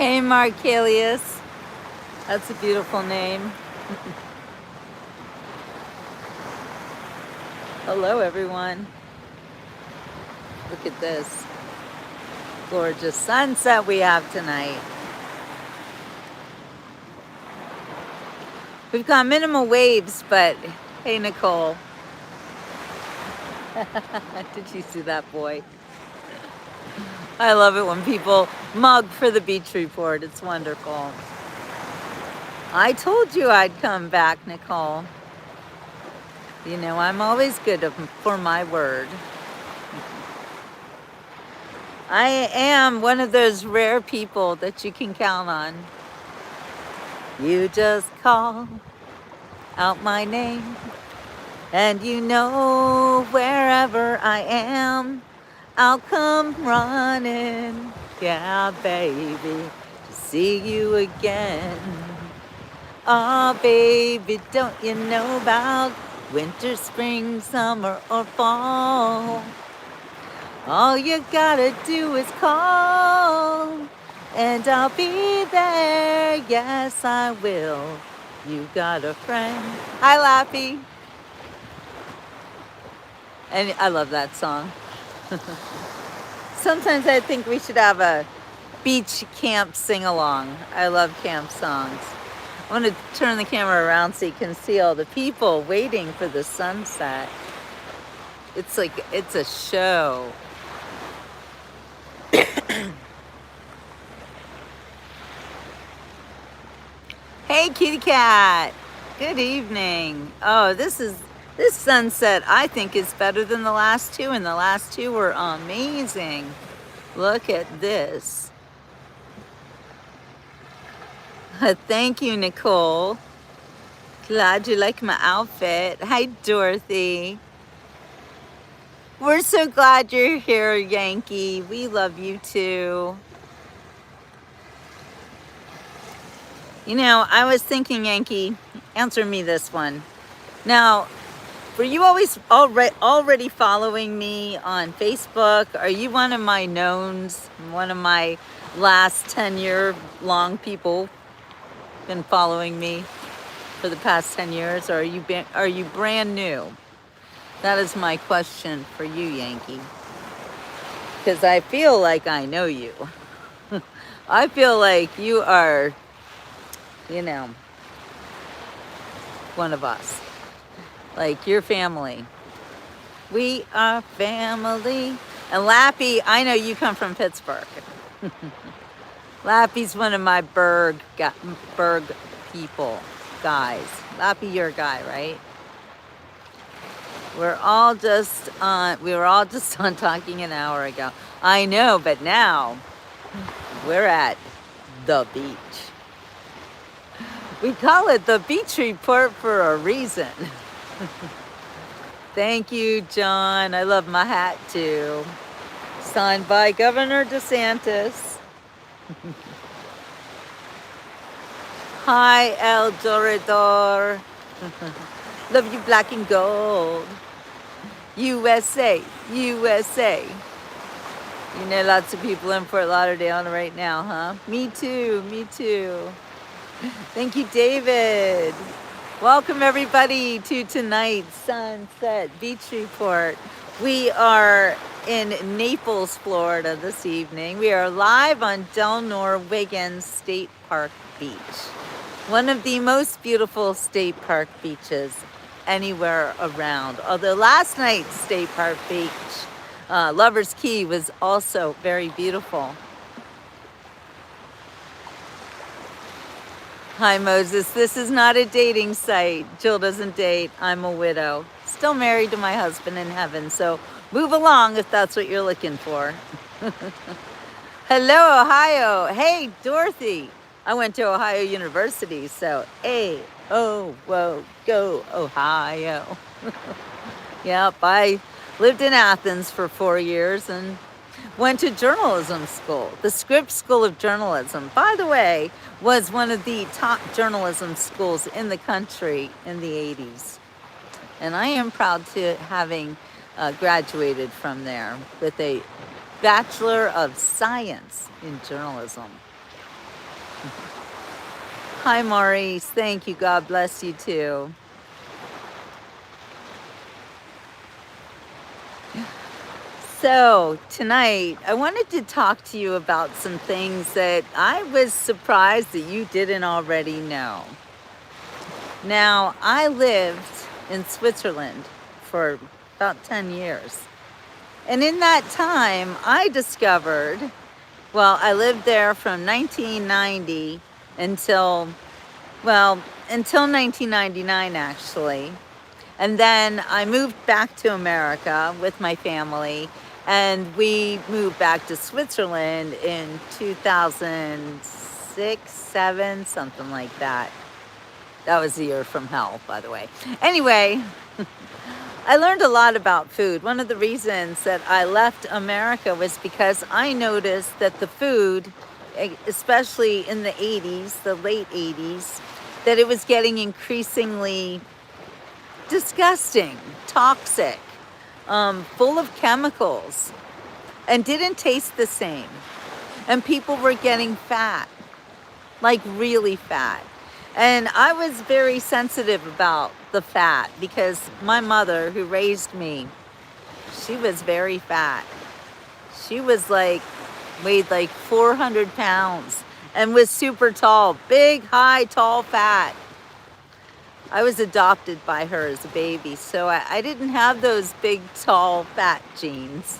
Hey, Markelius. That's a beautiful name. Hello, everyone. Look at this gorgeous sunset we have tonight. We've got minimal waves, but hey, Nicole. Did you see that boy? I love it when people mug for the beach report. It's wonderful. I told you I'd come back, Nicole. You know, I'm always good for my word. I am one of those rare people that you can count on. You just call out my name, and you know wherever I am, I'll come running. Yeah, baby, to see you again. Oh, baby, don't you know about winter, spring, summer, or fall? All you gotta do is call, and I'll be there. Yes, I will. You got a friend. Hi, Lappy. And I love that song. Sometimes I think we should have a beach camp sing-along. I love camp songs. I want to turn the camera around so you can see all the people waiting for the sunset. It's like, it's a show. Hey, kitty cat. Good evening. Oh, this sunset I think is better than the last two, and the last two were amazing. Look at this. Thank you, Nicole. Glad you like my outfit. Hi, Dorothy. We're so glad you're here, Yankee. We love you too. You know, I was thinking, Yankee, answer me this one. Now, were you already following me on Facebook? Are you one of my knowns, one of my last 10-year long people been following me for the past 10 years? Or are you brand new? That is my question for you, Yankee. Because I feel like I know you. I feel like you are, you know, one of us. Like your family. We are family. And Lappy, I know you come from Pittsburgh. Lappy's one of my Berg people, guys. Lappy, you're a guy, right? We were all just on talking an hour ago. I know, but now we're at the beach. We call it the beach report for a reason. Thank you, John. I love my hat too. Signed by Governor DeSantis. Hi, El Dorador. Love you, black and gold. USA, USA. You know, lots of people in Fort Lauderdale right now, huh? Me too, me too. Thank you, David. Welcome, everybody, to tonight's Sunset Beach Report. We are in Naples, Florida this evening. We are live on Del Norwigan State Park Beach. One of the most beautiful state park beaches anywhere around. Although last night's State Park Beach, Lover's Key, was also very beautiful. Hi, Moses. This is not a dating site. Jill doesn't date. I'm a widow. Still married to my husband in heaven, so move along if that's what you're looking for. Hello, Ohio. Hey, Dorothy. I went to Ohio University, so whoa, go Ohio. Yep, I lived in Athens for 4 years and went to journalism school. The Scripps School of Journalism, by the way, was one of the top journalism schools in the country in the 80s. And I am proud to having graduated from there with a Bachelor of Science in Journalism. Hi, Maurice. Thank you. God bless you too. So, tonight, I wanted to talk to you about some things that I was surprised that you didn't already know. Now, I lived in Switzerland for about 10 years. And in that time, I discovered, well, I lived there from 1990 until, until 1999 actually. And then I moved back to America with my family, and we moved back to Switzerland in 2006, 7, something like that. That was the year from hell, by the way. Anyway, I learned a lot about food. One of the reasons that I left America was because I noticed that the food, especially in the 80s, the late 80s, that it was getting increasingly disgusting, toxic, full of chemicals, and didn't taste the same. And people were getting fat, like really fat. And I was very sensitive about the fat because my mother, who raised me, she was very fat. She was weighed like 400 pounds and was super tall, big, high, tall, fat. I was adopted by her as a baby, so I didn't have those big, tall, fat genes.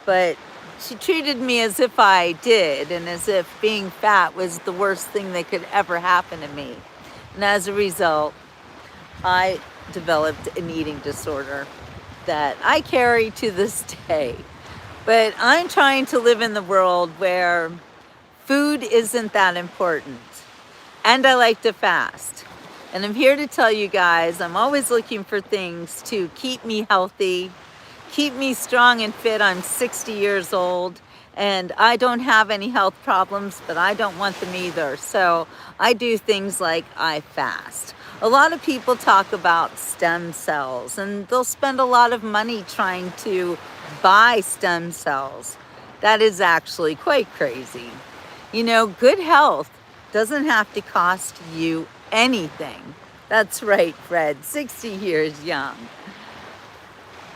But she treated me as if I did, and as if being fat was the worst thing that could ever happen to me. And as a result, I developed an eating disorder that I carry to this day. But I'm trying to live in the world where food isn't that important. And I like to fast. And I'm here to tell you guys, I'm always looking for things to keep me healthy, keep me strong and fit. I'm 60 years old and I don't have any health problems, but I don't want them either. So I do things like I fast. A lot of people talk about stem cells and they'll spend a lot of money trying to buy stem cells. That is actually quite crazy. You know, good health doesn't have to cost you anything. That's right, Fred, 60 years young.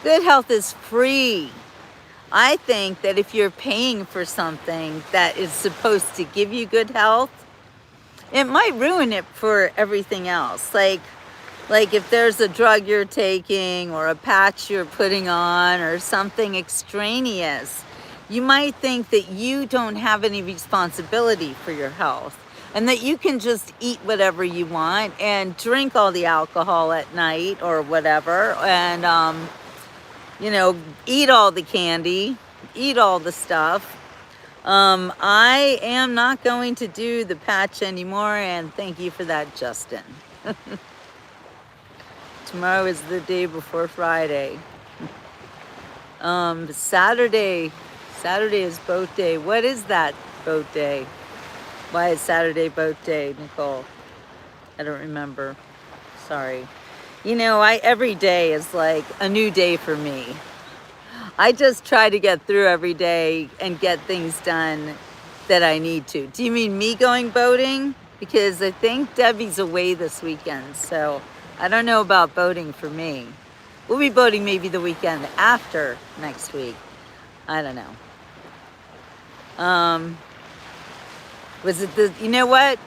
Good health is free. I think that if you're paying for something that is supposed to give you good health, it might ruin it for everything else. Like if there's a drug you're taking or a patch you're putting on or something extraneous, you might think that you don't have any responsibility for your health and that you can just eat whatever you want and drink all the alcohol at night or whatever and, eat all the candy, eat all the stuff. I am not going to do the patch anymore, and thank you for that, Justin. Tomorrow is the day before Friday. Saturday is boat day. What is that boat day? Why is Saturday boat day, Nicole? I don't remember. Sorry. Every day is like a new day for me. I just try to get through every day and get things done that I need to. Do you mean me going boating? Because I think Debbie's away this weekend, so I don't know about boating for me. We'll be boating maybe the weekend after next week. I don't know. Was it you know what?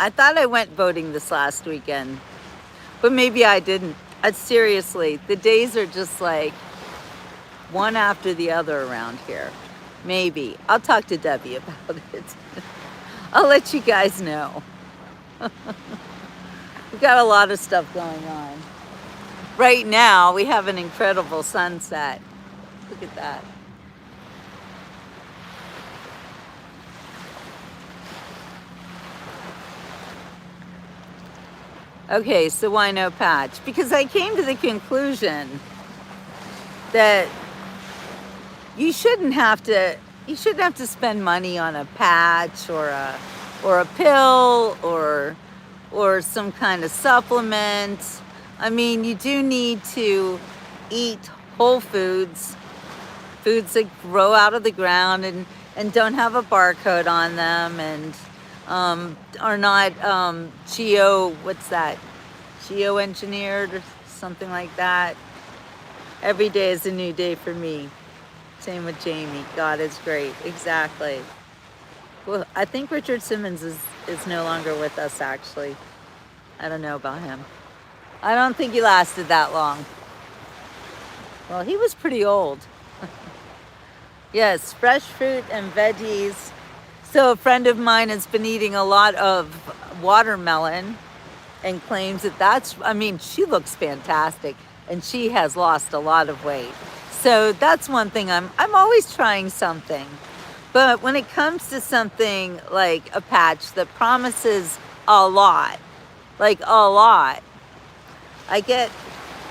I thought I went boating this last weekend, but maybe I didn't. Seriously, the days are just like one after the other around here. Maybe. I'll talk to Debbie about it. I'll let you guys know. We've got a lot of stuff going on. Right now, we have an incredible sunset. Look at that. Okay, so why no patch? Because I came to the conclusion that you shouldn't have to spend money on a patch or a pill or some kind of supplement. I mean, you do need to eat whole foods that grow out of the ground and don't have a barcode on them, and are not geo, what's that? Geo-engineered or something like that. Every day is a new day for me. Same with Jamie. God is great. Exactly. Well, I think Richard Simmons is no longer with us, actually. I don't know about him. I don't think he lasted that long. Well, he was pretty old. Yes, fresh fruit and veggies. So a friend of mine has been eating a lot of watermelon and claims that I mean, she looks fantastic and she has lost a lot of weight. So that's one thing I'm always trying something. But when it comes to something like a patch that promises a lot, like a lot, I get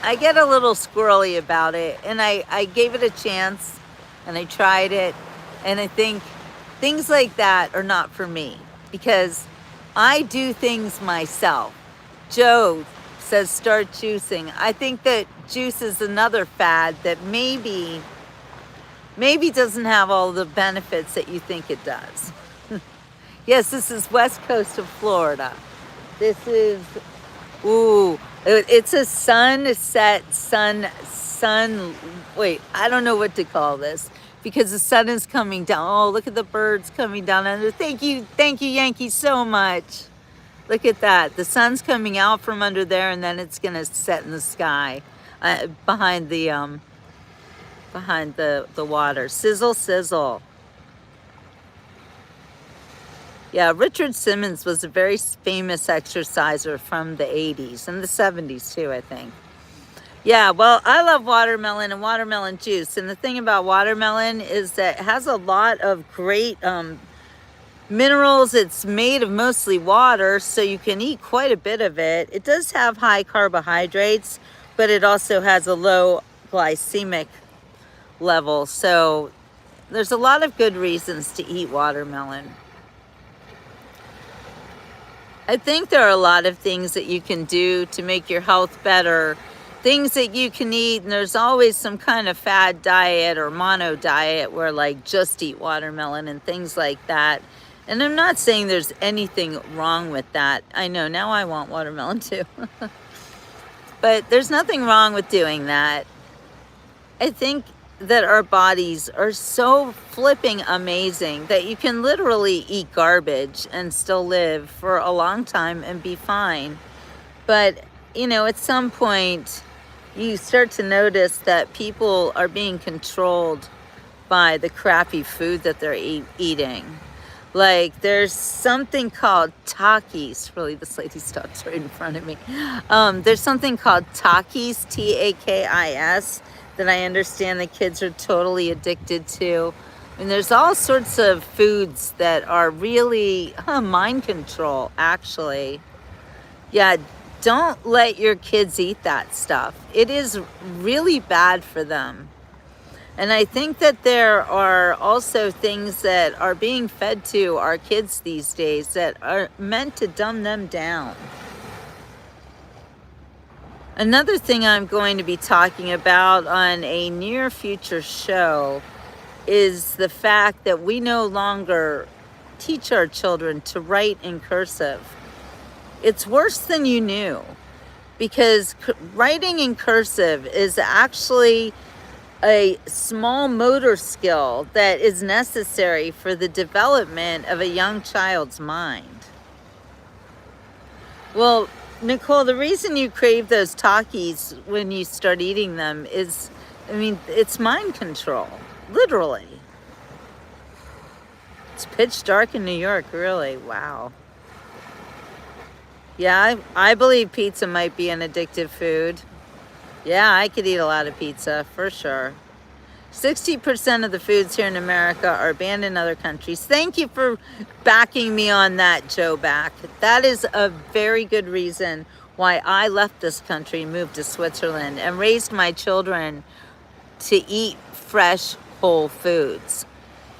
I get a little squirrely about it, and I gave it a chance and I tried it, and I think things like that are not for me because I do things myself. Joe says start juicing. I think that juice is another fad that maybe doesn't have all the benefits that you think it does. Yes, this is west coast of Florida. This is, ooh, it's a wait, I don't know what to call this because the sun is coming down. Oh, look at the birds coming down under. Thank you, Yankee, so much. Look at that. The sun's coming out from under there and then it's gonna set in the sky behind the water. Sizzle, sizzle. Yeah, Richard Simmons was a very famous exerciser from the 80s and the 70s too, I think. Yeah, well, I love watermelon and watermelon juice. And the thing about watermelon is that it has a lot of great minerals. It's made of mostly water, so you can eat quite a bit of it. It does have high carbohydrates, but it also has a low glycemic level. So there's a lot of good reasons to eat watermelon. I think there are a lot of things that you can do to make your health better, things that you can eat, and there's always some kind of fad diet or mono diet where like just eat watermelon and things like that. And I'm not saying there's anything wrong with that. I know now I want watermelon too. But there's nothing wrong with doing that. I think that our bodies are so flipping amazing that you can literally eat garbage and still live for a long time and be fine. But, you know, at some point, you start to notice that people are being controlled by the crappy food that they're eating. Like there's something called Takis. Really, this lady stops right in front of me. There's something called Takis, Takis, that I understand the kids are totally addicted to. And there's all sorts of foods that are really mind control, actually. Yeah, don't let your kids eat that stuff. It is really bad for them. And I think that there are also things that are being fed to our kids these days that are meant to dumb them down. Another thing I'm going to be talking about on a near future show is the fact that we no longer teach our children to write in cursive. It's worse than you knew because writing in cursive is actually a small motor skill that is necessary for the development of a young child's mind. Well, Nicole, the reason you crave those Takis when you start eating them is, I mean, it's mind control, literally. It's pitch dark in New York, really. Wow. Yeah, I believe pizza might be an addictive food. Yeah, I could eat a lot of pizza, for sure. 60% of the foods here in America are banned in other countries. Thank you for backing me on that, Joe Back. That is a very good reason why I left this country, moved to Switzerland, and raised my children to eat fresh, whole foods.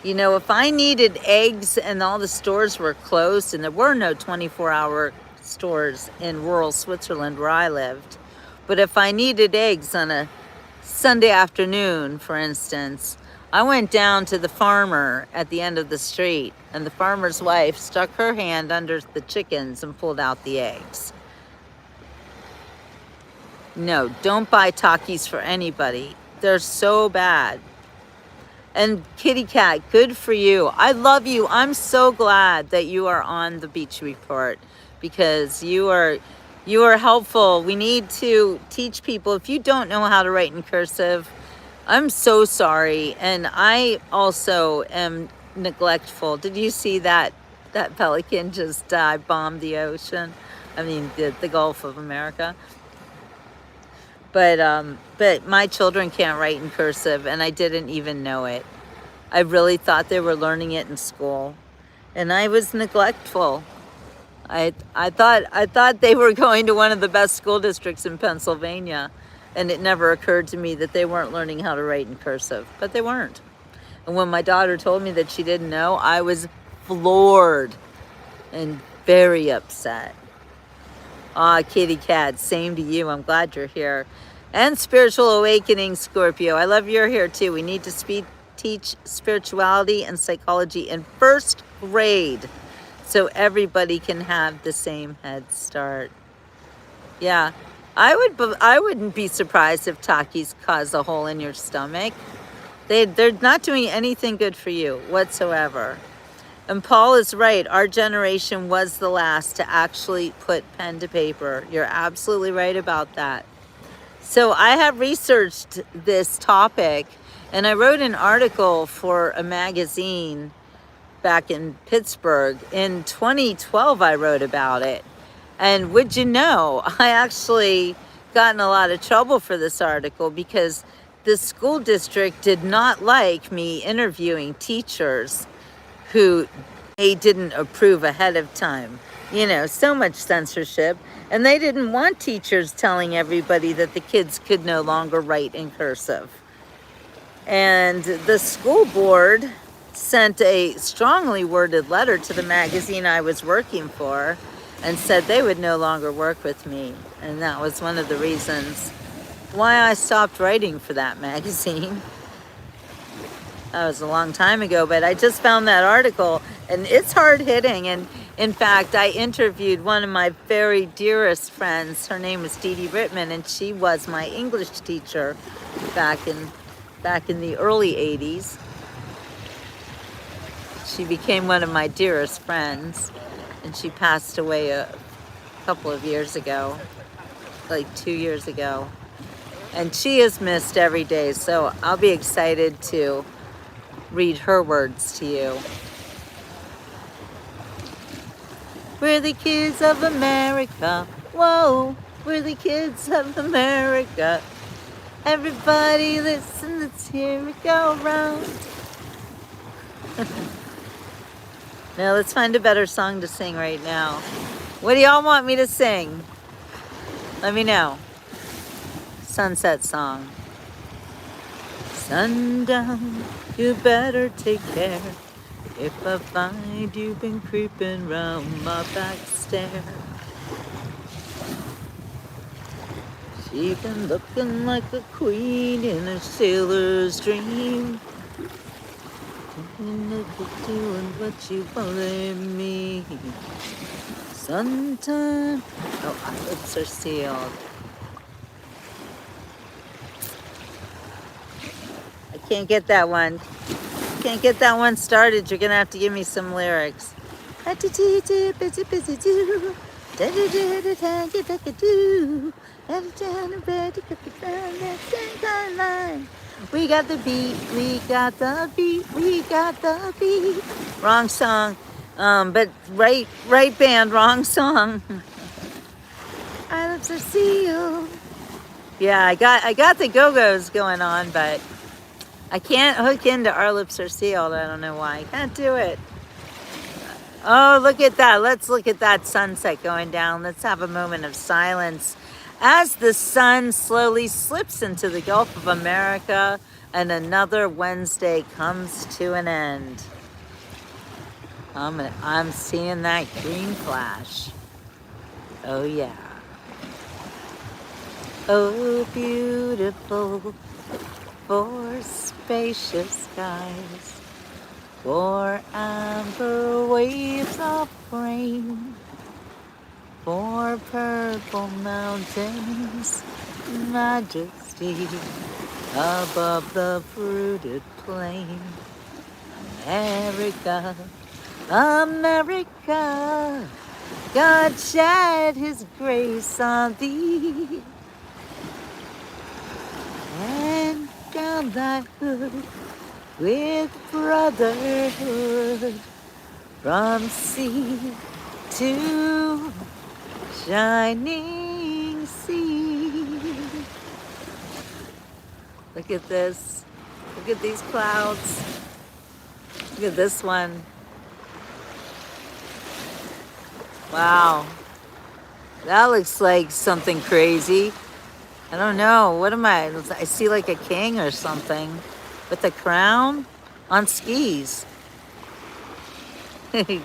You know, if I needed eggs and all the stores were closed, and there were no 24-hour stores in rural Switzerland where I lived, but if I needed eggs on a Sunday afternoon, for instance, I went down to the farmer at the end of the street, and the farmer's wife stuck her hand under the chickens and pulled out the eggs. No, don't buy Takis for anybody. They're so bad. And Kitty Cat, good for you. I love you. I'm so glad that you are on the Beach Report, because you are helpful. We need to teach people. If you don't know how to write in cursive, I'm so sorry. And I also am neglectful. Did you see that pelican just bombed the ocean? I mean, the Gulf of America. But my children can't write in cursive, and I didn't even know it. I really thought they were learning it in school, and I was neglectful. I thought they were going to one of the best school districts in Pennsylvania, and it never occurred to me that they weren't learning how to write in cursive, but they weren't. And when my daughter told me that she didn't know, I was floored and very upset. Ah, Kitty Cat, same to you. I'm glad you're here. And Spiritual Awakening, Scorpio. I love you're here too. We need to teach spirituality and psychology in first grade so everybody can have the same head start. Yeah, I wouldn't be surprised if Takis cause a hole in your stomach. They're not doing anything good for you whatsoever. And Paul is right. Our generation was the last to actually put pen to paper. You're absolutely right about that. So I have researched this topic, and I wrote an article for a magazine back in Pittsburgh. In 2012, I wrote about it. And would you know, I actually got in a lot of trouble for this article because the school district did not like me interviewing teachers who they didn't approve ahead of time. You know, so much censorship. And they didn't want teachers telling everybody that the kids could no longer write in cursive. And the school board sent a strongly worded letter to the magazine I was working for and said they would no longer work with me. And that was one of the reasons why I stopped writing for that magazine. That was a long time ago, but I just found that article, and it's hard-hitting. And in fact, I interviewed one of my very dearest friends. Her name was Dee Dee Rittman, and she was my English teacher back in the early 80s. She became one of my dearest friends, and she passed away a couple of years ago, like 2 years ago. And she is missed every day, so I'll be excited to read her words to you. We're the kids of America. Whoa, we're the kids of America. Everybody listen, let's hear it go round. Now let's find a better song to sing right now. What do y'all want me to sing? Let me know. Sunset song. Sundown, you better take care. If I find you've been creeping round my back stair. She's been looking like a queen in a sailor's dream. Doing what you wanted me. Sometime. Oh, our lips are sealed. I can't get that one. Can't get that one started. You're gonna have to give me some lyrics. We got the beat, we got the beat, we got the beat. Wrong song, but right band, wrong song. Our lips are sealed. Yeah, I got the Go-Go's going on, but I can't hook into Our Lips Are Sealed. I don't know why. I can't do it. Oh, look at that. Let's look at that sunset going down. Let's have a moment of silence as the sun slowly slips into the Gulf of America and another Wednesday comes to an end. I'm seeing that green flash. Oh, yeah. Oh, beautiful. for spacious skies, for amber waves of rain, for purple mountains, majesty above the fruited plain. America, America, God shed his grace on thee, and crown thy hood with brotherhood from sea to shining sea. Look at this. Look at these clouds. Look at this one. Wow. That looks like something crazy. I don't know. What am I? I see like a king or something with a crown on skis.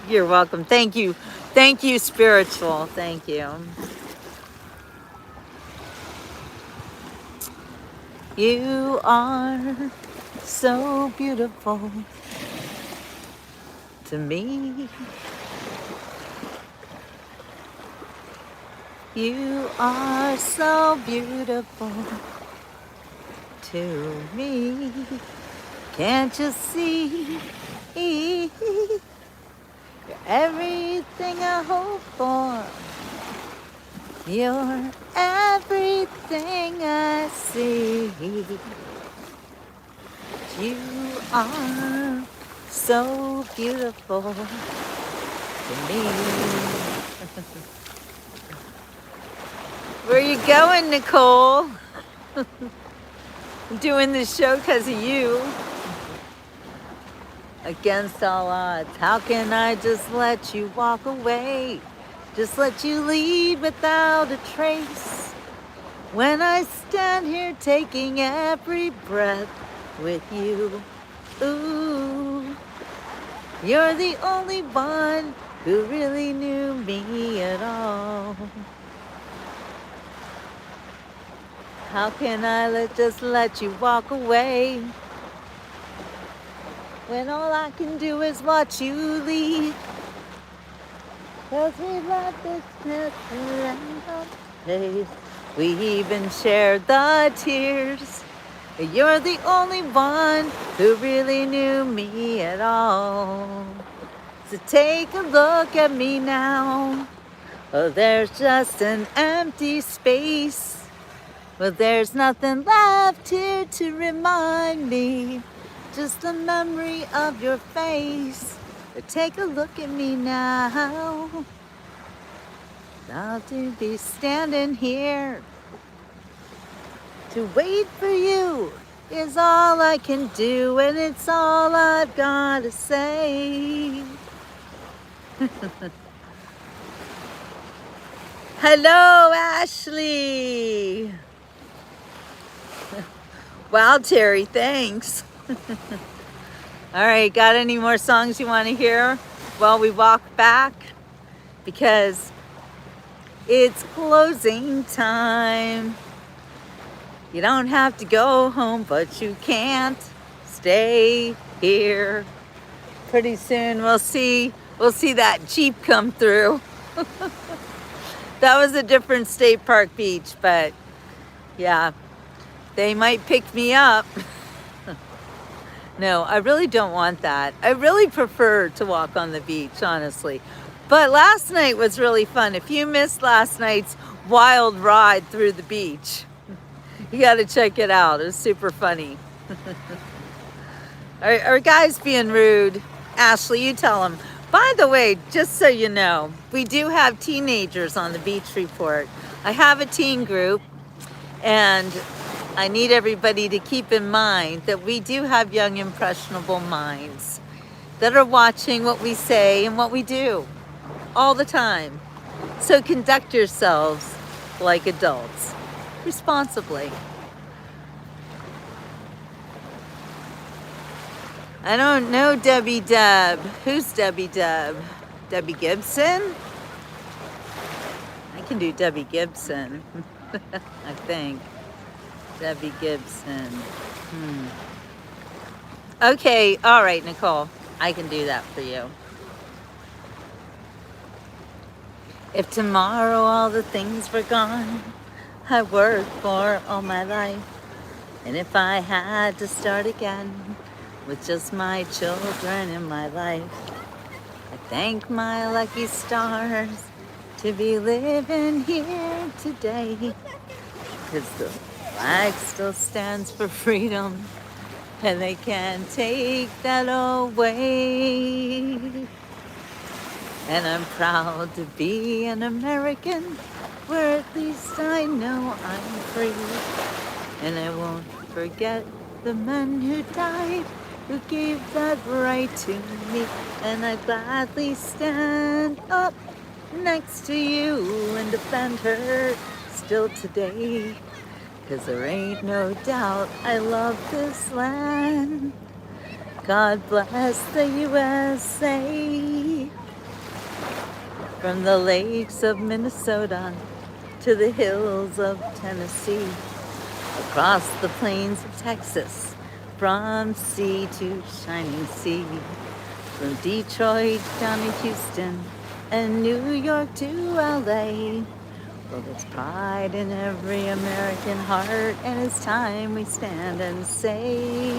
You're welcome. Thank you. Thank you, spiritual. Thank you. You are so beautiful to me. You are so beautiful to me. Can't you see? You're everything I hope for. You're everything I see. You are so beautiful to me. Where you going, Nicole? I'm doing this show because of you. Against all odds, how can I just let you walk away? Just let you lead without a trace. When I stand here taking every breath with you. Ooh, you're the only one who really knew me at all. How can I just let you walk away when all I can do is watch you leave? 'Cause we left this never place. We even shared the tears. You're the only one who really knew me at all. So take a look at me now. Oh, there's just an empty space. Well, there's nothing left here to remind me. Just the memory of your face. But take a look at me now. Now to be standing here to wait for you is all I can do, and it's all I've got to say. Hello, Ashley. Wow, Terry, thanks. All right, got any more songs you want to hear while we walk back? Because it's closing time. You don't have to go home, but you can't stay here. Pretty soon we'll see that Jeep come through. That was a different state park beach, but yeah, they might pick me up. No, I really don't want that. I really prefer to walk on the beach, honestly. But last night was really fun. If you missed last night's wild ride through the beach, you got to check it out. It was super funny. Are guys being rude? Ashley, you tell them. By the way, just so you know, we do have teenagers on the beach report. I have a teen group, and I need everybody to keep in mind that we do have young, impressionable minds that are watching what we say and what we do all the time. So conduct yourselves like adults, responsibly. I don't know Debbie Deb. Who's Debbie Deb? Debbie Gibson? I can do Debbie Gibson, I think. Debbie Gibson. Okay, all right, Nicole. I can do that for you. If tomorrow all the things were gone I worked for all my life, and if I had to start again with just my children in my life, I thank my lucky stars to be living here today, 'cause the flag still stands for freedom, and they can't take that away. And I'm proud to be an American, where at least I know I'm free. And I won't forget the men who died, who gave that right to me. And I gladly stand up next to you and defend her still today. 'Cause there ain't no doubt I love this land. God bless the USA. From the lakes of Minnesota to the hills of Tennessee, across the plains of Texas, from sea to shining sea, from Detroit down to Houston and New York to LA. Well, there's pride in every American heart, and it's time we stand and say,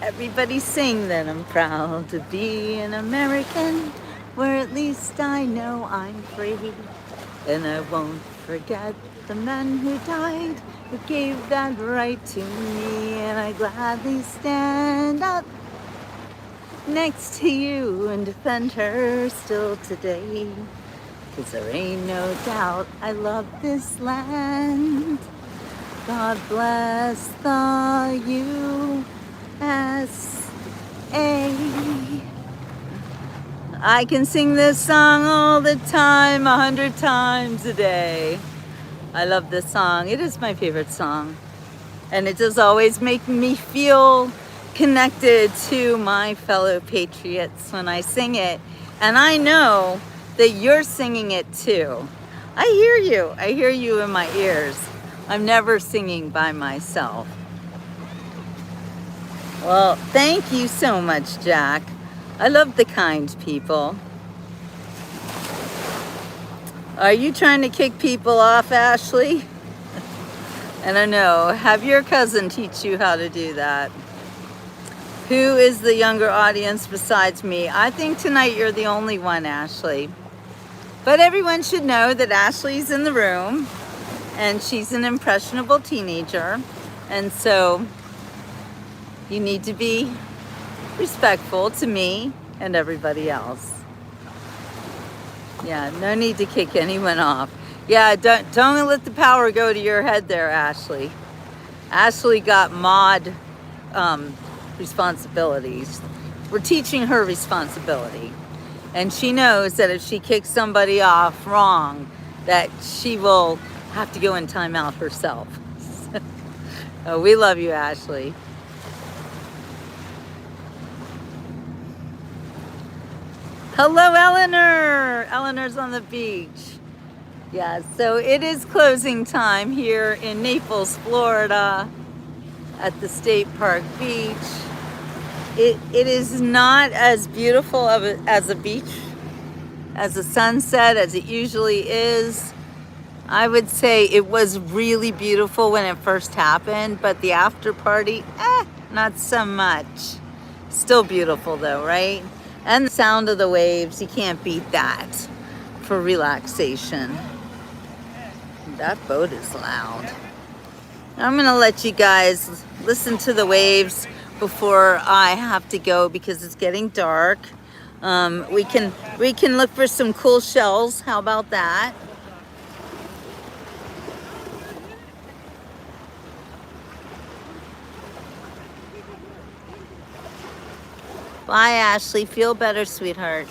everybody sing that I'm proud to be an American, where at least I know I'm free. And I won't forget the men who died, who gave that right to me. And I gladly stand up next to you and defend her still today. 'Cause there ain't no doubt I love this land. God bless the USA. I can sing this song all the time, 100 times a day. I love this song. It is my favorite song. And it does always make me feel connected to my fellow patriots when I sing it. And I know that you're singing it too. I hear you. I hear you in my ears. I'm never singing by myself. Well, thank you so much, Jack. I love the kind people. Are you trying to kick people off, Ashley? I don't know. Have your cousin teach you how to do that. Who is the younger audience besides me? I think tonight you're the only one, Ashley. But everyone should know that Ashley's in the room, and she's an impressionable teenager. And so you need to be respectful to me and everybody else. Yeah, no need to kick anyone off. Yeah, don't let the power go to your head there, Ashley. Ashley got mod responsibilities. We're teaching her responsibility. And she knows that if she kicks somebody off wrong, that she will have to go in timeout herself. Oh, we love you, Ashley. Hello, Eleanor. Eleanor's on the beach. Yeah, so it is closing time here in Naples, Florida, at the State Park Beach. It is not as beautiful as a beach, as a sunset, as it usually is. I would say it was really beautiful when it first happened, but the after party, not so much. Still beautiful though, right? And the sound of the waves, you can't beat that for relaxation. That boat is loud. I'm gonna let you guys listen to the waves before I have to go because it's getting dark. We can look for some cool shells. How about that? Bye, Ashley. Feel better, sweetheart.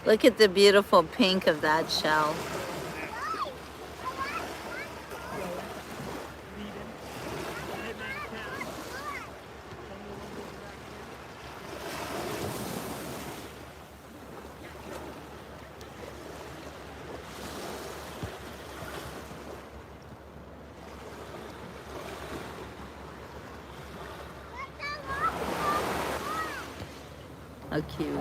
Look at the beautiful pink of that shell. How cute.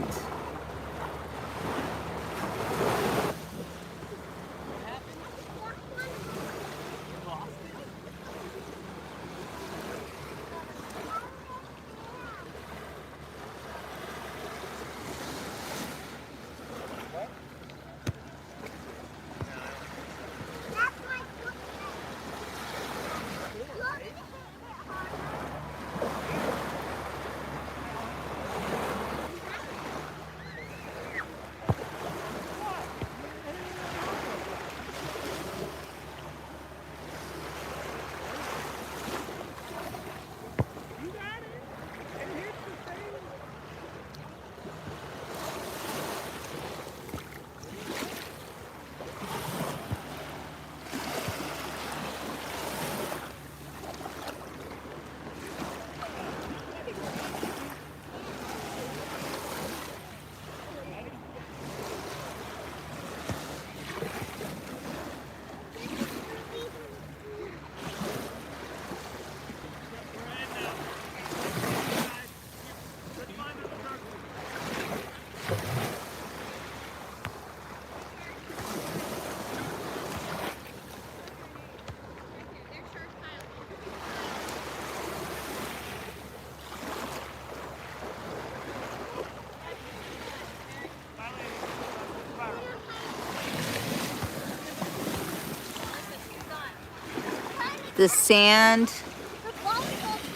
The sand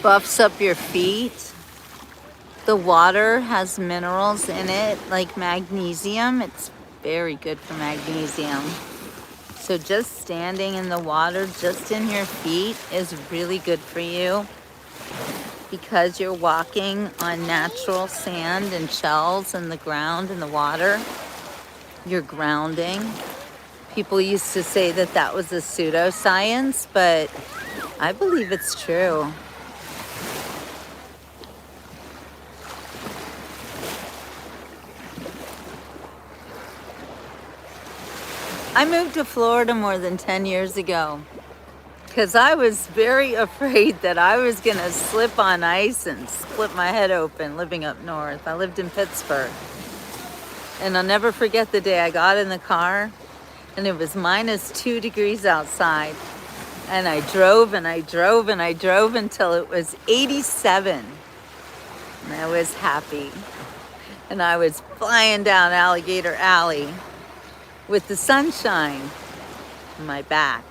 buffs up your feet. The water has minerals in it, like magnesium. It's very good for magnesium. So just standing in the water, just in your feet, is really good for you because you're walking on natural sand and shells and the ground and the water. You're grounding. People used to say that that was a pseudoscience, but I believe it's true. I moved to Florida more than 10 years ago because I was very afraid that I was going to slip on ice and split my head open living up north. I lived in Pittsburgh. And I'll never forget the day I got in the car and it was -2 degrees outside. And I drove and I drove and I drove until it was 87. And I was happy. And I was flying down Alligator Alley with the sunshine on my back.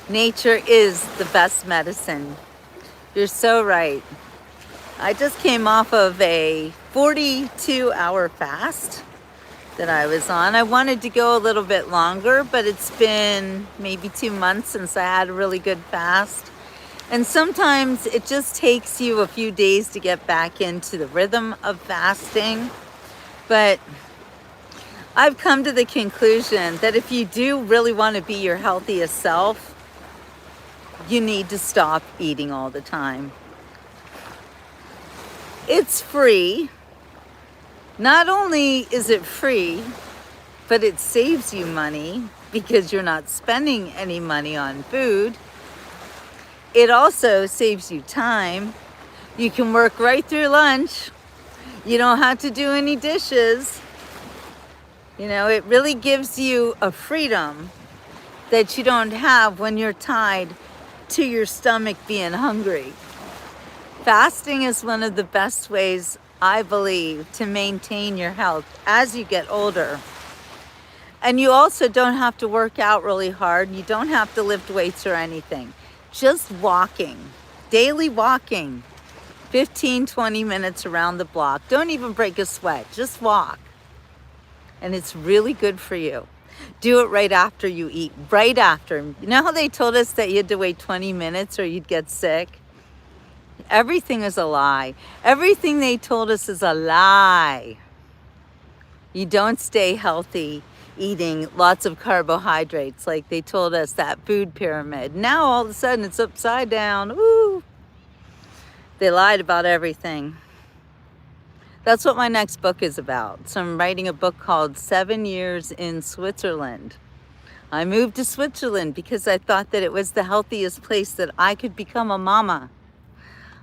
Nature is the best medicine. You're so right. I just came off of a 42-hour fast that I was on. I wanted to go a little bit longer, but it's been maybe 2 months since I had a really good fast. And sometimes it just takes you a few days to get back into the rhythm of fasting. But I've come to the conclusion that if you do really want to be your healthiest self, you need to stop eating all the time. It's free. Not only is it free, but it saves you money because you're not spending any money on food. It also saves you time. You can work right through lunch. You don't have to do any dishes. You know, it really gives you a freedom that you don't have when you're tied to your stomach being hungry. Fasting is one of the best ways, I believe, to maintain your health as you get older. And you also don't have to work out really hard. You don't have to lift weights or anything. Just walking, daily walking, 15, 20 minutes around the block. Don't even break a sweat, just walk. And it's really good for you. Do it right after you eat, right after. You know how they told us that you had to wait 20 minutes or you'd get sick? Everything is a lie. Everything they told us is a lie. You don't stay healthy eating lots of carbohydrates like they told us, that food pyramid. Now all of a sudden it's upside down. Ooh, they lied about everything. That's what my next book is about. So I'm writing a book called 7 Years in Switzerland. I moved to Switzerland because I thought that it was the healthiest place that I could become a mama.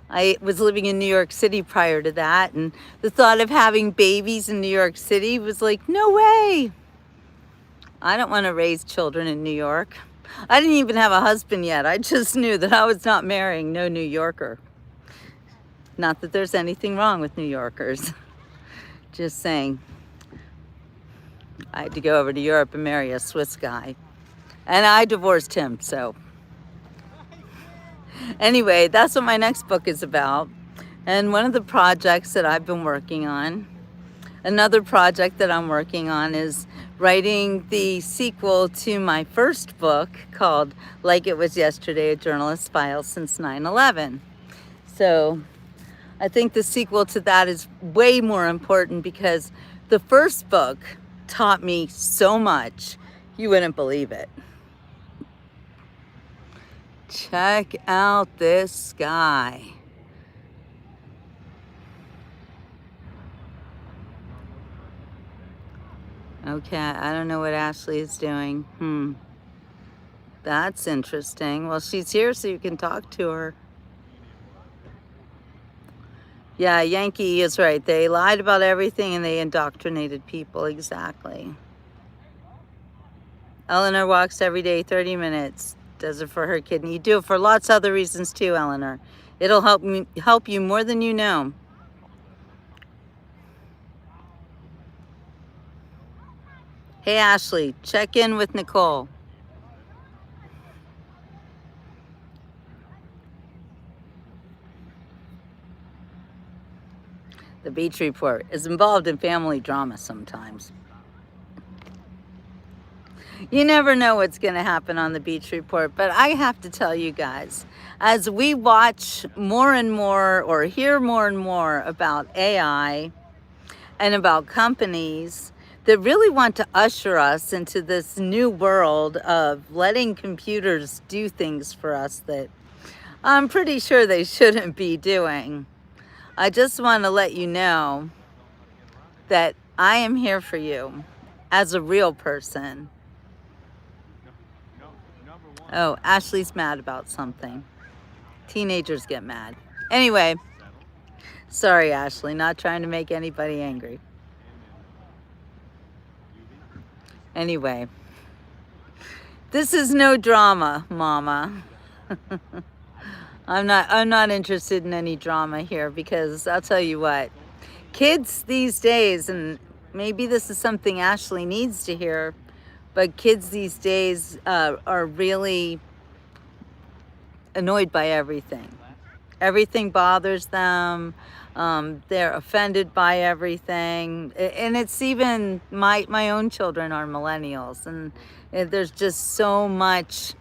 I was living in New York City prior to that, and the thought of having babies in New York City was like, no way. I don't want to raise children in New York. I didn't even have a husband yet. I just knew that I was not marrying no New Yorker. Not that there's anything wrong with New Yorkers. Just saying. I had to go over to Europe and marry a Swiss guy. And I divorced him, so. Anyway, that's what my next book is about. And one of the projects that I've been working on, another project that I'm working on is writing the sequel to my first book called Like It Was Yesterday, A Journalist's File Since 9/11. So I think the sequel to that is way more important because the first book taught me so much, you wouldn't believe it. Check out this sky. Okay, I don't know what Ashley is doing. That's interesting. Well, she's here so you can talk to her. Yeah, Yankee is right. They lied about everything and they indoctrinated people. Exactly. Eleanor walks every day 30 minutes. Does it for her kidney. You do it for lots of other reasons too, Eleanor. It'll help you more than you know. Hey, Ashley, check in with Nicole. The Beach Report is involved in family drama sometimes. You never know what's going to happen on the Beach Report, but I have to tell you guys, as we watch more and more or hear more and more about AI and about companies that really want to usher us into this new world of letting computers do things for us that I'm pretty sure they shouldn't be doing. I just want to let you know that I am here for you as a real person. Oh, Ashley's mad about something. Teenagers get mad. Anyway, sorry, Ashley, not trying to make anybody angry. Anyway, this is no drama, Mama. I'm not interested in any drama here because I'll tell you what, kids these days, and maybe this is something Ashley needs to hear, but kids these days are really annoyed by everything. Everything bothers them. They're offended by everything. And it's even, my own children are millennials, and there's just so much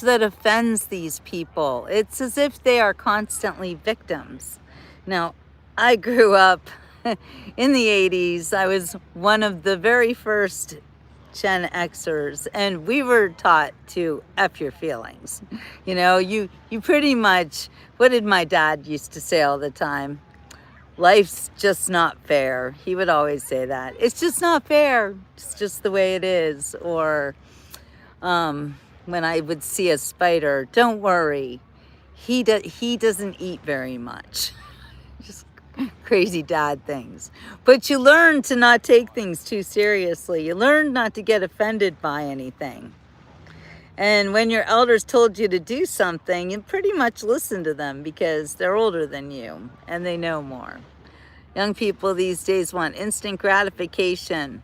that offends these people. It's as if they are constantly victims. Now, I grew up in the 80s. I was one of the very first Gen Xers, and we were taught to F your feelings. You know, you pretty much, what did my dad used to say all the time? Life's just not fair. He would always say that. It's just not fair. It's just the way it is. Or when I would see a spider, don't worry. He doesn't eat very much. Just crazy dad things. But you learn to not take things too seriously. You learn not to get offended by anything. And when your elders told you to do something, you pretty much listen to them because they're older than you and they know more. Young people these days want instant gratification.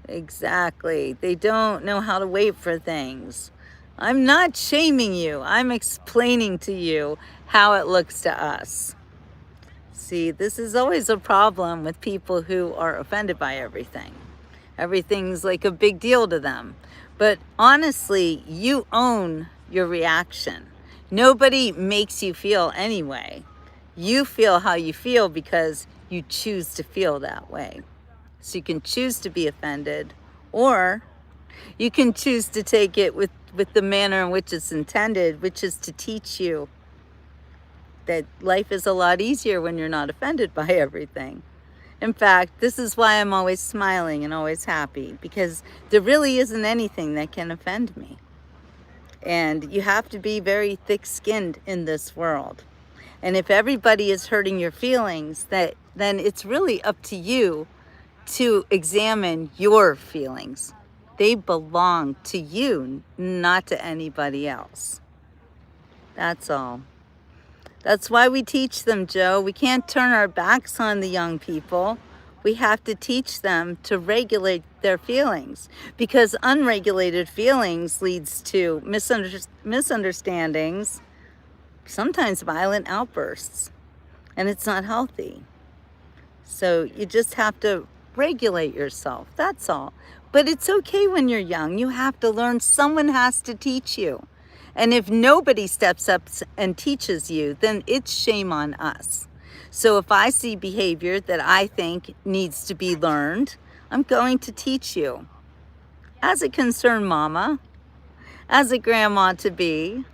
Exactly. They don't know how to wait for things. I'm not shaming you. I'm explaining to you how it looks to us. See, this is always a problem with people who are offended by everything. Everything's like a big deal to them. But honestly, you own your reaction. Nobody makes you feel anyway. You feel how you feel because you choose to feel that way. So you can choose to be offended, or you can choose to take it with the manner in which it's intended, which is to teach you that life is a lot easier when you're not offended by everything. In fact, this is why I'm always smiling and always happy, because there really isn't anything that can offend me. And you have to be very thick-skinned in this world. And if everybody is hurting your feelings, then it's really up to you to examine your feelings. They belong to you, not to anybody else. That's all. That's why we teach them, Joe. We can't turn our backs on the young people. We have to teach them to regulate their feelings, because unregulated feelings leads to misunderstandings, sometimes violent outbursts, and it's not healthy. So you just have to regulate yourself, that's all. But it's okay when you're young. You have to learn. Someone has to teach you. And if nobody steps up and teaches you, then it's shame on us. So if I see behavior that I think needs to be learned, I'm going to teach you. As a concerned mama, as a grandma to be,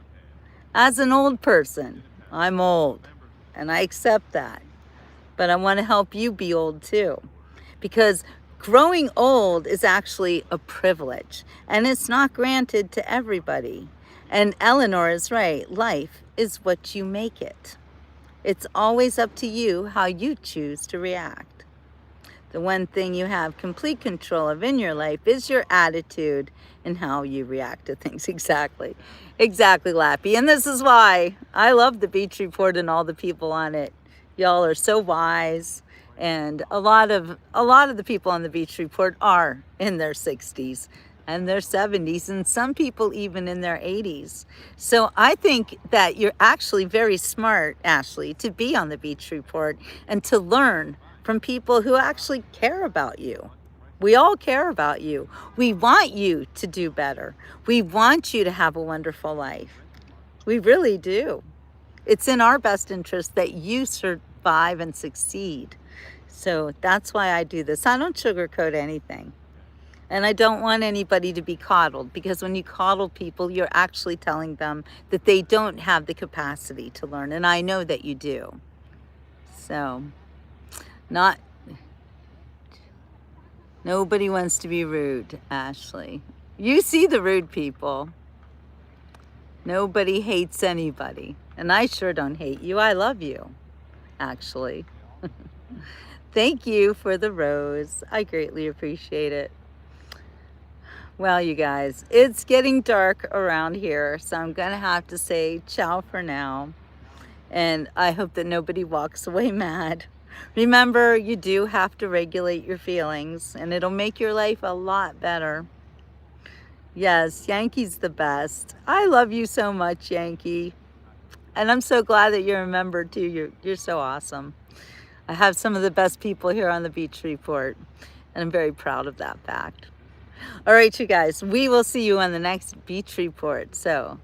as an old person. I'm old, and I accept that. But I want to help you be old too, because growing old is actually a privilege, and it's not granted to everybody. And Eleanor is right. Life is what you make it. It's always up to you how you choose to react. The one thing you have complete control of in your life is your attitude and how you react to things. Exactly. Exactly, Lappy. And this is why I love the Beach Report and all the people on it. Y'all are so wise. And a lot of the people on the Beach Report are in their 60s and their 70s, and some people even in their 80s. So I think that you're actually very smart, Ashley, to be on the Beach Report and to learn from people who actually care about you. We all care about you. We want you to do better. We want you to have a wonderful life. We really do. It's in our best interest that you survive and succeed. So that's why I do this. I don't sugarcoat anything. And I don't want anybody to be coddled, because when you coddle people, you're actually telling them that they don't have the capacity to learn. And I know that you do. So, nobody wants to be rude, Ashley. You see the rude people. Nobody hates anybody. And I sure don't hate you. I love you, actually. Thank you for the rose. I greatly appreciate it. Well, you guys, it's getting dark around here, so I'm going to have to say ciao for now. And I hope that nobody walks away mad. Remember, you do have to regulate your feelings, and it'll make your life a lot better. Yes, Yankee's the best. I love you so much, Yankee. And I'm so glad that you're a member too. You're so awesome. I have some of the best people here on the Beach Report, and I'm very proud of that fact. All right, you guys, we will see you on the next Beach Report. So